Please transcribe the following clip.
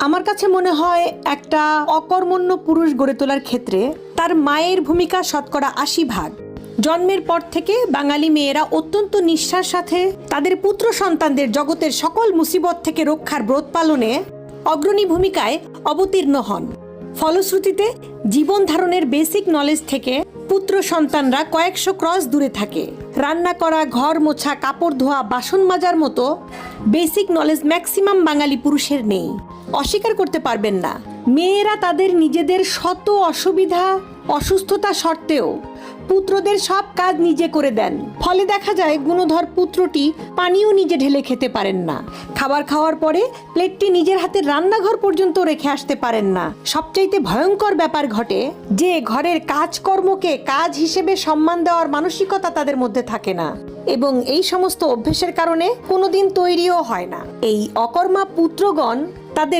আমার কাছে মনে হয় একটা অকর্মণ্য পুরুষ গড়ে তোলার ক্ষেত্রে তার মায়ের ভূমিকা শতকরা ৮০%। জন্মের পর থেকে বাঙালি মেয়েরা অত্যন্ত নিষ্ঠার সাথে তাদের পুত্র সন্তানদের জগতের সকল মুসিবত থেকে রক্ষার ব্রত পালনে অগ্রণী ভূমিকায় অবতীর্ণ হন। ফলশ্রুতিতে জীবন ধারণের বেসিক নলেজ থেকে পুত্র সন্তানরা কয়েকশো ক্রস দূরে থাকে। রান্না করা, ঘর মোছা, কাপড় ধোয়া, বাসন মাজার মতো বেসিক নলেজ ম্যাক্সিমাম বাঙালি পুরুষের নেই। অস্বীকার করতে পারবেন না, মেয়েরা তাদের নিজেদের শত অসুবিধা অসুস্থতা সত্ত্বেও পুত্রদের সব কাজ নিজে করে দেন। ফলে দেখা যায় গুণধর পুত্রটি পানিও নিজে ঢেলে খেতে পারেন না। খাবার খাওয়ার পরে প্লেটটি নিজের হাতে রান্নাঘর পর্যন্ত রেখে আসতে পারেন না। সবচাইতে ভয়ঙ্কর ব্যাপার ঘটে যে ঘরের কাজকর্মকে কাজ হিসেবে সম্মান দেওয়ার মানসিকতা তাদের মধ্যে থাকে না, এবং এই সমস্ত অভ্যেসের কারণে কোনোদিন তৈরিও হয় না। এই অকর্মা পুত্রগণ তাদের